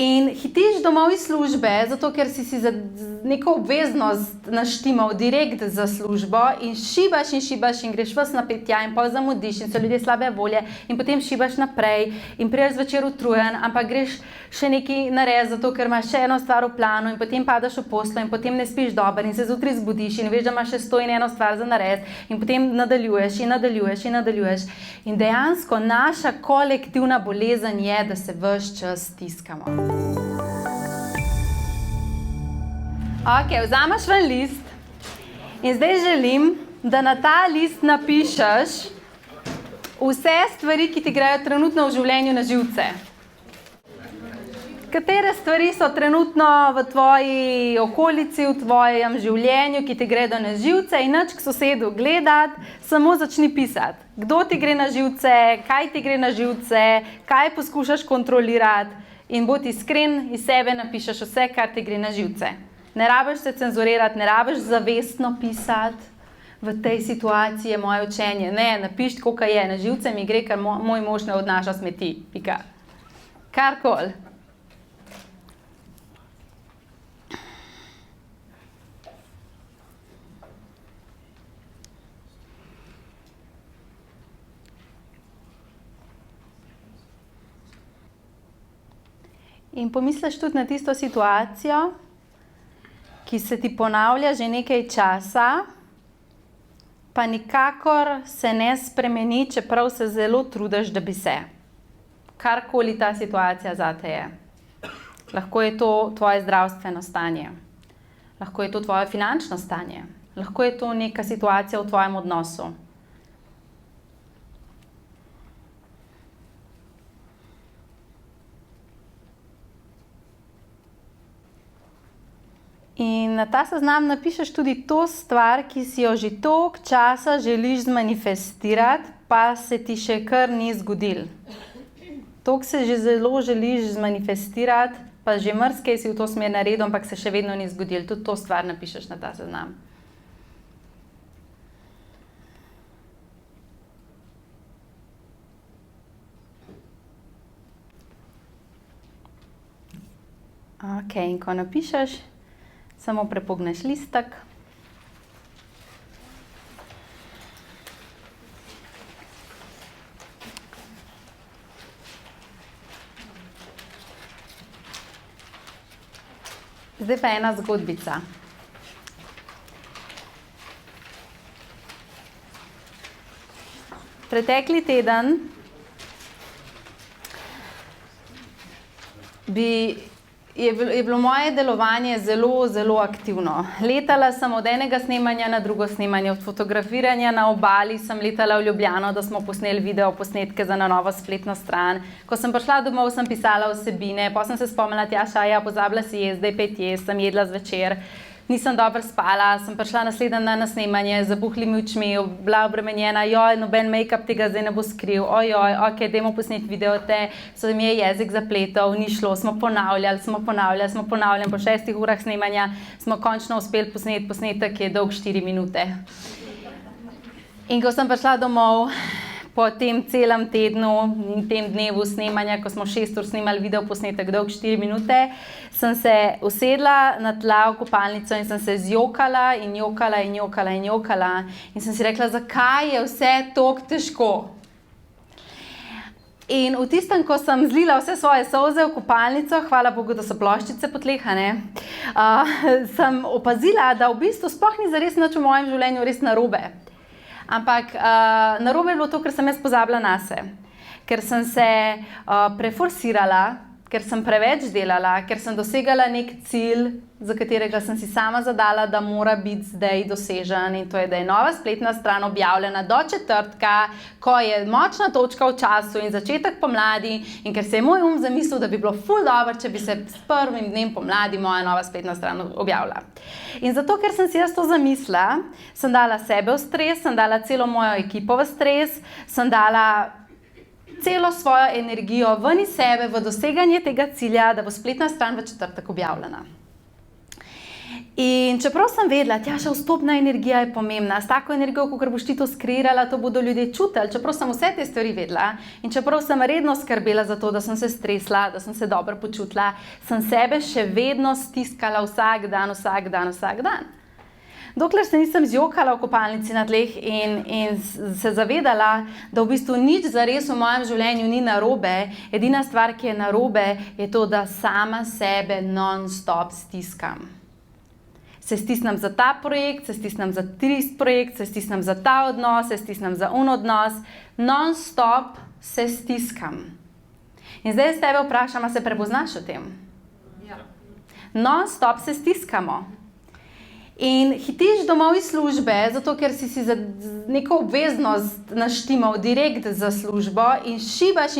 In hitiš domov iz službe, zato ker si za neko obveznost naštimal direkt za službo in šibaš in greš ves napet tja in pol zamudiš in so ljudje slabe volje in potem šibaš naprej in priješ zvečer utrujen, ampak greš še nekaj narediti, zato ker imaš še eno stvar v planu in potem padaš v poslo in potem ne spiš dobro in se zjutraj zbudiš in veš, da imaš še 101 stvar za narediti in potem nadaljuješ. In dejansko naša kolektivna bolezen je, da se ves čas stiskamo. Ok, vzameš ven list in zdaj želim, da na ta list napišeš vse stvari, ki ti grejo trenutno v življenju na živce. Katere stvari so trenutno v tvoji okolici, v tvojem življenju, ki ti gredo na živce in nič k sosedu gledati, samo začni pisati. Kdo ti gre na živce, kaj ti gre na živce, kaj poskušaš kontrolirati in bodi iskren, iz sebe napišeš vse, kar ti gre na živce. Ne rabiš se cenzurirati, ne rabiš zavestno pisati. V tej situaciji je moje učenje. Ne, napiši, koliko je. Na živce mi gre, ker moj mož ne odnaša smeti. Pika. Karkoli. In pomisliš tudi na tisto situacijo, ki se ti ponavlja že nekaj časa, pa nikakor se ne spremeni, čeprav se zelo trudiš, da bi se. Karkoli ta situacija zate je. Lahko je to tvoje zdravstveno stanje, lahko je to tvoje finančno stanje, lahko je to neka situacija v tvojem odnosu. In na ta seznam napišeš tudi to stvar, ki si jo že toliko časa želiš zmanifestirati, pa se ti še kar ni zgodil. Toliko se že zelo želiš zmanifestirati, pa že marsikaj si v to smer naredil, ampak se še vedno ni zgodil. Tudi to stvar napišeš na ta seznam. Ok, in ko napišeš, samo prepogneš listek. Zdaj pa ena zgodbica. Pretekli teden je bilo moje delovanje zelo, zelo aktivno. Letala sem od enega snemanja na drugo snemanje, od fotografiranja na obali sem letala v Ljubljano, da smo posneli video posnetke za na novo spletno stran. Ko sem prišla domov, sem pisala vsebine, potem sem se spomnila, Tjaša, pozabila si jesti, zdaj 5 jesti, sem jedla zvečer. Nisem dobro spala, sem prišla naslednji dan na snemanje, z zabuhlimi očmi, bila obremenjena, noben make-up tega zdaj ne bo skril, ok, dajmo posneti video, so mi je jezik zapletal, ni šlo, smo ponavljali, po 6 urah snemanja smo končno uspeli posneti posnetek, ki je dolg 4 minute. In ko sem prišla domov, po tem celem tednu in tem dnevu snemanja, ko smo 6 ur snemali video posnetek dolg 4 minute, sem se usedla na tla v kopalnico in sem se zjokala in jokala. In sem si rekla, zakaj je vse toliko težko. In v tistem, ko sem zlila vse svoje solze v kopalnico, hvala Bogu, da so ploščice po tleh, sem opazila, da v bistvu sploh ni zares nič v mojem življenju res narobe. Ampak narobe je bilo to, ker sem jaz pozabila nase, ker sem se preforsirala, ker sem preveč delala, ker sem dosegala nek cilj, za katerega sem si sama zadala, da mora biti zdaj dosežen, in to je, da je nova spletna stran objavljena do četrtka, ko je močna točka v času in začetek pomladi, in ker se je moj zamislil, da bi bilo ful dobro, če bi se s prvim dnem pomladi moja nova spletna stran objavila. In zato, ker sem si jaz to zamislila, sem dala sebe v stres, sem dala celo mojo ekipo v stres, sem dala celo svojo energijo ven iz sebe v doseganje tega cilja, da bo spletna stran v četrtek objavljena. In čeprav sem vedela, Tjaša, vstopna energija je pomembna, s tako energijo, kakor boš ti to skreirala, to bodo ljudje čutili, čeprav sem vse te stvari vedela in čeprav sem redno skrbela za to, da sem se stresla, da sem se dobro počutila, sem sebe še vedno stiskala vsak dan. Dokler se nisem zjokala v kopalnici na tleh in se zavedala, da v bistvu nič zares v mojem življenju ni narobe, edina stvar, ki je narobe, je to, da sama sebe non-stop stiskam. Se stisnem za ta projekt, se stisnem za tisti projekt, se stisnem za ta odnos, se stisnem za odnos, non-stop se stiskam. In zdaj s tebe vprašam, a se prepoznaš v tem? Ja. Non-stop se stiskamo. In hitiš domov iz službe, zato ker si za neko obveznost naštimal direkt za službo in šibaš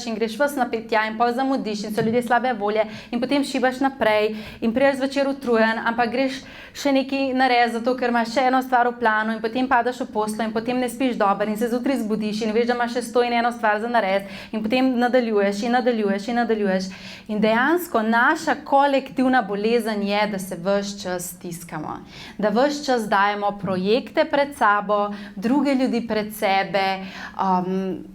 in greš ves napet tja in pol zamudiš in so ljudje slabe volje in potem šibaš naprej in prideš zvečer utrujen, ampak greš še nekaj narediti, zato ker imaš še eno stvar v planu in potem padaš v poslo in potem ne spiš dobro in se zjutraj zbudiš in veš, da imaš še 101 stvar za narediti in potem nadaljuješ. In dejansko naša kolektivna bolezen je, da se ves čas stiskamo. Da ves čas dajemo projekte pred sabo, druge ljudi pred sebe,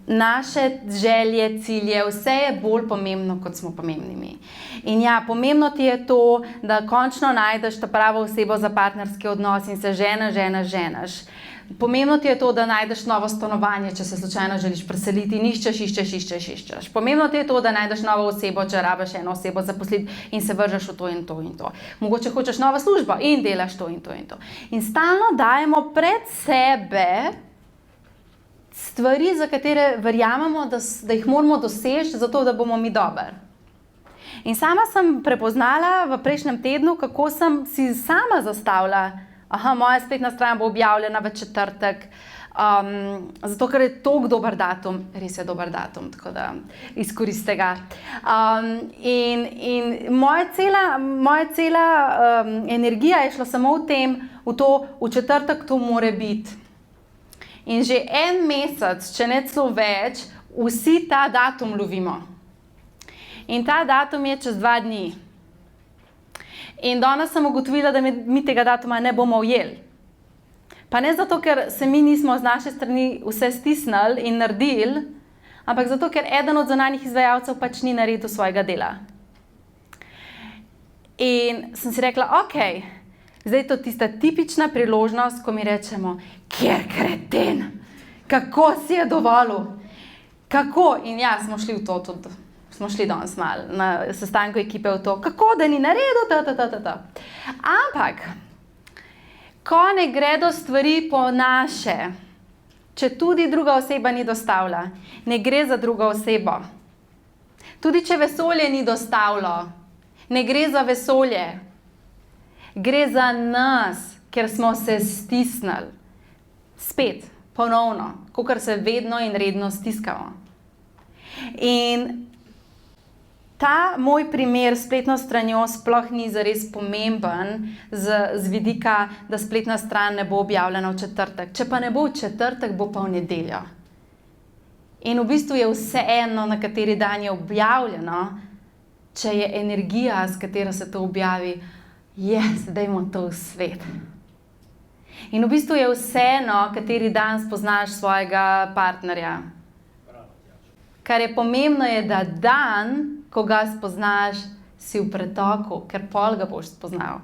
naše želje, cilje, vse je bolj pomembno, kot smo pomembni. In ja, pomembno ti je to, da končno najdeš ta pravo osebo za partnerski odnos in se ženeš. Pomembno ti je to, da najdeš novo stanovanje, če se slučajno želiš preseliti in iščeš. Pomembno ti je to, da najdeš novo osebo, če rabiš eno osebo zaposliti in se vržeš v to in to. Mogoče hočeš novo službo in delaš to in to. In stalno dajemo pred sebe stvari, za katere verjamemo, da jih moramo doseči, zato da bomo mi dobri. In sama sem prepoznala v prejšnjem tednu, kako sem si sama zastavila, moja spletna stran bo objavljena v četrtek, zato ker je toliko dober datum, res je dober datum, tako da izkoriste ga. In moja cela energija je šla samo v četrtek to more biti. In že en mesec, če ne celo več, vsi ta datum lovimo. In ta datum je čez 2 dni. In danes sem ugotovila, da mi tega datuma ne bomo ujeli. Pa ne zato, ker se mi nismo z naše strani vse stisnili in naredili, ampak zato, ker eden od zunanjih izvajalcev pač ni naredil svojega dela. In sem si rekla, zdaj je to tista tipična priložnost, ko mi rečemo, kjer kreten, kako si je dovolil, kako, in ja, smo šli v to tudi. Smo šli danes malo na sestanku ekipe v to, kako da ni naredil, Ampak, ko ne gredo stvari po naše, če tudi druga oseba ni dostavila, ne gre za drugo osebo. Tudi če vesolje ni dostavilo, ne gre za vesolje. Gre za nas, ker smo se stisnili. Spet, ponovno, kakor se vedno in redno stiskamo. In ta moj primer s spletno stranjo sploh ni zares pomemben z vidika, da spletna stran ne bo objavljena v četrtek. Če pa ne bo v četrtek, bo pa v nedeljo. In v bistvu je vseeno, na kateri dan je objavljeno, če je energija, s katero se to objavi, dajmo to v svet. In v bistvu je vseeno, kateri dan spoznaš svojega partnerja. Kar je pomembno je, da dan, ko ga spoznaš, si v pretoku, ker pol ga boš spoznal.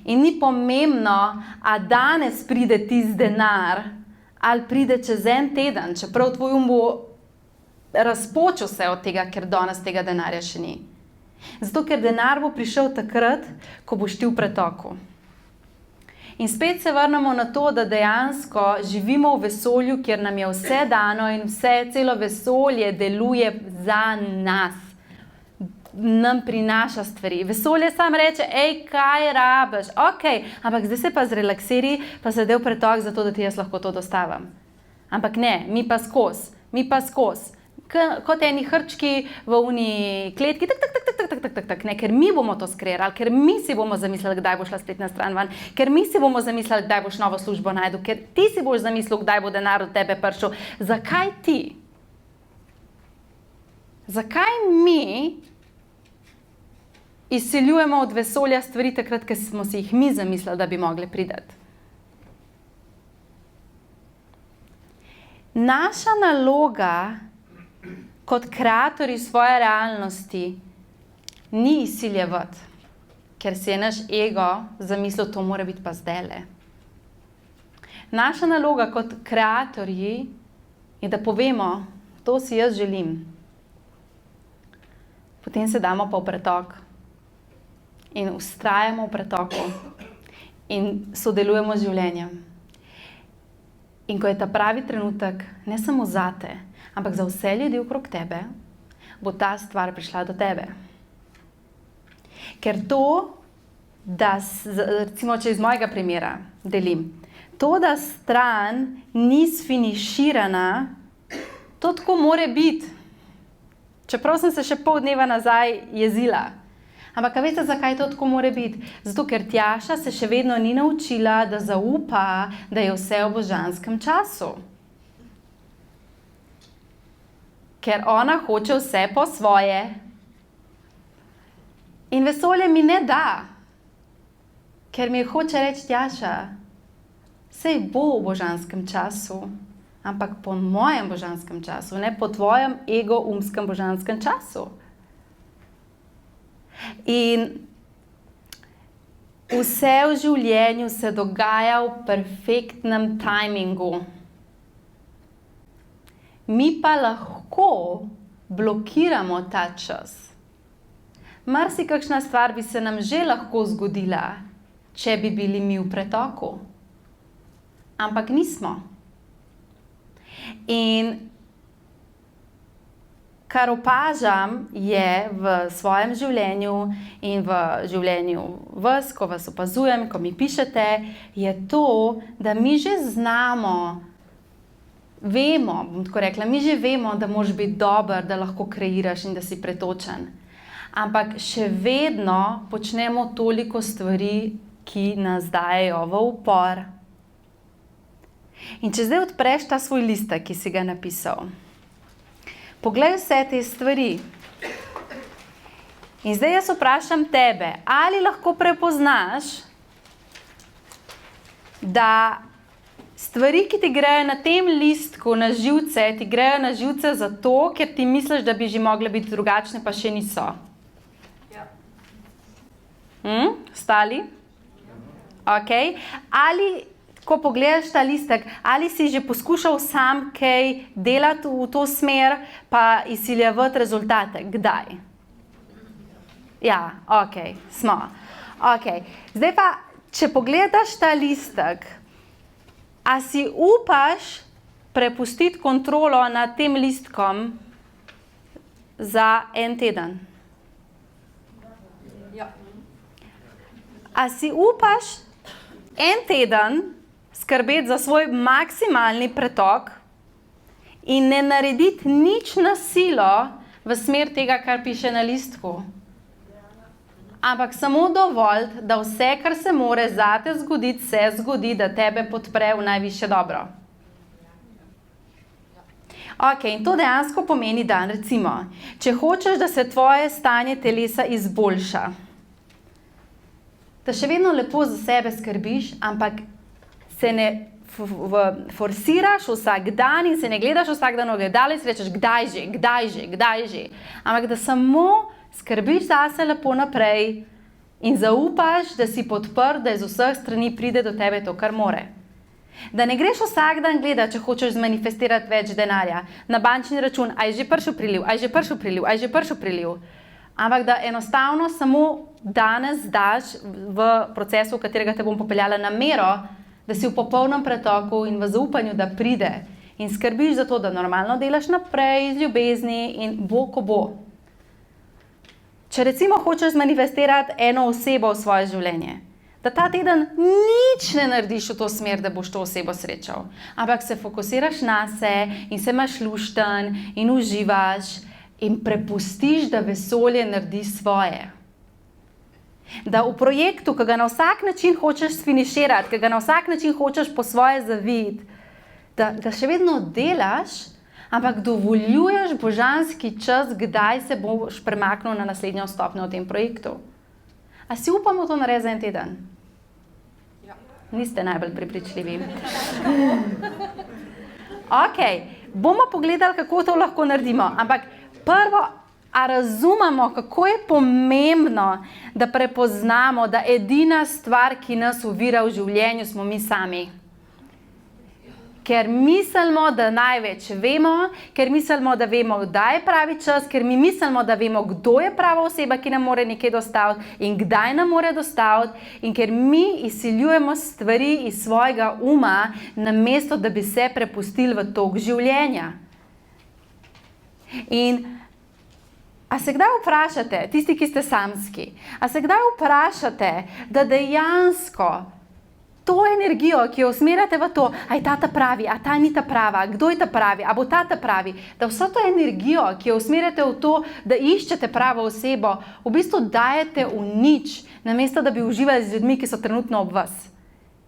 In ni pomembno, a danes pride tisti denar, ali pride čez en teden, čeprav tvoj bo razpočil se od tega, ker danes tega denarja še ni. Zato, ker denar bo prišel takrat, ko boš ti v pretoku. In spet se vrnemo na to, da dejansko živimo v vesolju, kjer nam je vse dano in celo vesolje deluje za nas. Nam prinaša stvari. Vesolje sam reče, kaj rabiš? Ampak zdaj se pa zrelaksiri, pa se del pretok za to, da ti jaz lahko to dostavim. Ampak ne, mi pa skozi. Kot eni hrčki v uni kletki, ker mi bomo to skreirali, ker mi si bomo zamislili, kdaj bo šla spletna stran ven, ker mi si bomo zamislili, kdaj boš novo službo najdel, ker ti si boš zamislil, kdaj bo denar od tebe prišel. Zakaj ti? Zakaj mi izsiljujemo od vesolja stvari takrat, ko smo si jih mi zamislili, da bi mogli priti. Naša naloga kot kreatorji svoje realnosti ni izsiljevati, ker si je naš ego zamislil, to mora biti pa zdajle. Naša naloga kot kreatorji je, da povemo, to si jaz želim. Potem se damo pa v pretok in vztrajamo v pretoku in sodelujemo z življenjem. In ko je ta pravi trenutek, ne samo zate, ampak za vse ljudi okrog tebe, bo ta stvar prišla do tebe. Ker to, da, recimo, če iz mojega primera delim, to, da stran ni sfiniširana, to tako more biti. Čeprav sem se še pol dneva nazaj jezila. Ampak a veste, zakaj to tako more biti? Zato, ker Tjaša se še vedno ni naučila, da zaupa, da je vse v božanskem času. Ker ona hoče vse po svoje. In vesolje mi ne da. Ker mi hoče reči, Tjaša, sej bo v božanskem času, ampak po mojem božanskem času, ne po tvojem ego-umskem božanskem času. In vse v življenju se dogaja v perfektnem timingu. Mi pa lahko blokiramo ta čas. Marsikakšna stvar bi se nam že lahko zgodila, če bi bili mi v pretoku. Ampak nismo. In kar opažam je v svojem življenju in v življenju vas, ko vas opazujem, ko mi pišete, je to, da mi že znamo, vemo, bom tako rekla, mi že vemo, da moraš biti dober, da lahko kreiraš in da si pretočen. Ampak še vedno počnemo toliko stvari, ki nas dajejo v upor. In če zdaj odpreš ta svoj listek, ki si ga napisal, poglej vse te stvari. In zdaj jaz vprašam tebe, ali lahko prepoznaš, da stvari, ki ti grejo na tem listku na živce, ti grejo na živce zato, ker ti misliš, da bi že mogle biti drugačne, pa še niso. Ostali? Ok. Ali, ko pogledaš ta listek, ali si že poskušal sam kaj delati v to smer, pa izsiljevati rezultate? Kdaj? Ja, ok, smo. Ok. Zdaj pa, če pogledaš ta listek, a si upaš prepustiti kontrolo nad tem listkom za en teden? Ja. A si upaš en teden skrbeti za svoj maksimalni pretok in ne narediti nič na silo v smer tega, kar piše na listku? Ampak samo dovolj, da vse, kar se more zate zgoditi, se zgodi, da tebe podpre v najvišje dobro. Ok, in to dejansko pomeni, da recimo, če hočeš, da se tvoje stanje telesa izboljša, da še vedno lepo za sebe skrbiš, ampak se ne forsiraš vsak dan in se ne gledaš vsak dan ogledalo in si rečeš, kdaj že. Ampak da samo skrbiš zase lepo naprej in zaupaš, da si podprt, da iz vseh strani pride do tebe to, kar more. Da ne greš vsak dan gledati, če hočeš zmanifestirati več denarja na bančni račun, a je že prišel priliv. Ampak da enostavno samo danes daš v procesu, v katerega te bom popeljala, namero, da si v popolnem pretoku in v zaupanju, da pride in skrbiš za to, da normalno delaš naprej iz ljubezni in bo, ko bo. Če recimo hočeš zmanifestirati eno osebo v svoje življenje, da ta teden nič ne narediš v to smer, da boš to osebo srečal, ampak se fokusiraš nase in se imaš lušten in uživaš in prepustiš, da vesolje naredi svoje. Da v projektu, ki ga na vsak način hočeš sfiniširati, ki ga na vsak način hočeš po svoje zaviti, da še vedno delaš, ampak dovoljuješ božanski čas, kdaj se boš premaknil na naslednjo stopnjo v tem projektu. A si upamo to narediti za en teden? Niste najbolj prepričljivi. Ok, bomo pogledali, kako to lahko naredimo, ampak prvo, a razumemo, kako je pomembno, da prepoznamo, da edina stvar, ki nas ovira v življenju, smo mi sami. Ker mislimo, da največ vemo, ker mislimo, da vemo, kdaj je pravi čas, ker mi mislimo, da vemo, kdo je prava oseba, ki nam more nekaj dostaviti in kdaj nam more dostaviti, in ker mi izsiljujemo stvari iz svojega uma, namesto da bi se prepustili v tok življenja. In a se kdaj vprašate, tisti, ki ste samski, a se kdaj vprašate, da dejansko to energijo, ki jo usmerjate v to, a je ta pravi, a ta ni ta prava, kdo je ta pravi, a bo ta pravi, da vso to energijo, ki jo usmerjate v to, da iščete pravo osebo, v bistvu dajete v nič, namesto da bi uživali z ljudmi, ki so trenutno ob vas.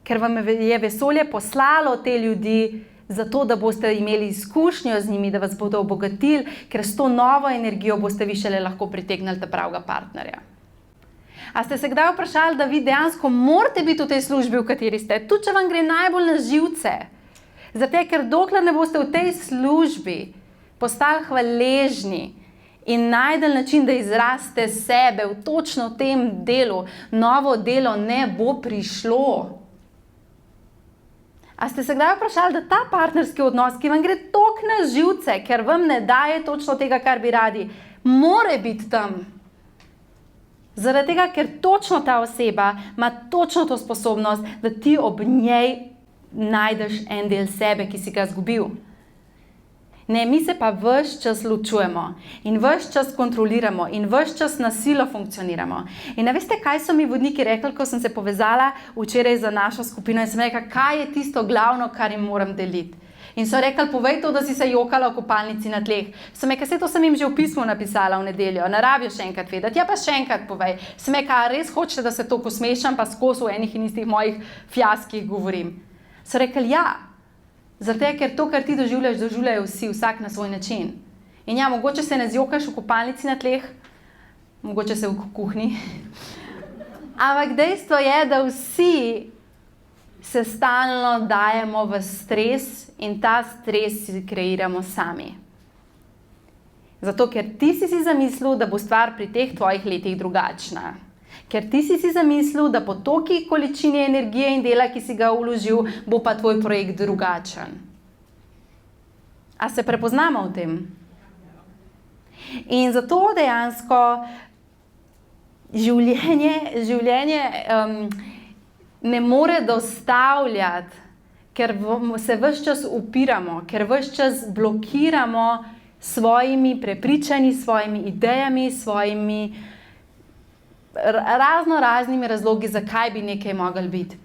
Ker vam je vesolje poslalo te ljudi, zato da boste imeli izkušnjo z njimi, da vas bodo obogatili, ker s to novo energijo boste vi šele lahko pritegnili ta pravega partnerja. A ste se kdaj vprašali, da vi dejansko morate biti v tej službi, v kateri ste, tudi če vam gre najbolj na živce? Zato, ker dokler ne boste v tej službi postali hvaležni in najdeli način, da izraste sebe v točno tem delu, novo delo ne bo prišlo. A ste se kdaj vprašali, da ta partnerski odnos, ki vam gre toliko na živce, ker vam ne daje točno tega, kar bi radi, more biti tam? Zaradi tega, ker točno ta oseba ima točno to sposobnost, da ti ob njej najdeš en del sebe, ki si ga izgubil. Ne, mi se pa ves čas ločujemo in ves čas kontroliramo in ves čas na silo funkcioniramo. In a veste, kaj so mi vodniki rekli, ko sem se povezala včeraj za našo skupino in sem rekla, kaj je tisto glavno, kar jim moram deliti. In so rekli, povej to, da si se jokala v kopalnici na tleh. Sem rekla, to sem jim že v pismu napisala v nedeljo, ne rabijo še enkrat vedeti, ja pa še enkrat povej. Sem rekla, res hočete, da se toliko smešam, pa skozi v enih in istih mojih fijaskih govorim. So rekli, ja, zato ker to, kar ti doživljaš, doživljajo vsi, vsak na svoj način. In ja, mogoče se ne zjokaš v kopalnici na tleh, mogoče se v kuhinji. Ampak dejstvo je, da vsi se stalno dajemo v stres in ta stres si kreiramo sami. Zato, ker ti si zamislil, da bo stvar pri teh tvojih letih drugačna. Ker ti si zamislil, da po toki količini energije in dela, ki si ga vložil, bo pa tvoj projekt drugačen. A se prepoznamo v tem? In zato dejansko življenje ne more dostavljati, ker se ves čas upiramo, ker ves čas blokiramo svojimi prepričanji, svojimi idejami, svojimi raznimi razlogi, zakaj bi nekaj moglo biti.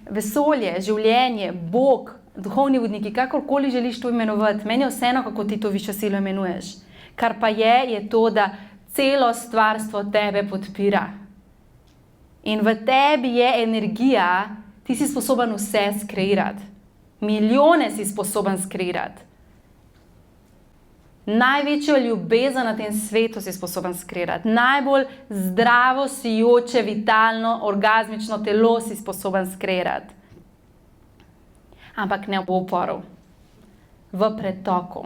Vesolje, življenje, Bog, duhovni vodniki, kakorkoli želiš to imenovati, meni je vseeno, kako ti to višjo silo imenuješ. Kar pa je to, da celo stvarstvo tebe podpira. In v tebi je energija, ti si sposoben vse skreirati. Milijone si sposoben skreirati. Največjo ljubezen na tem svetu si sposoben skreirati. Najbolj zdravo, sijoče, vitalno, orgazmično telo si sposoben skreirati. Ampak ne v oporu, v pretoku.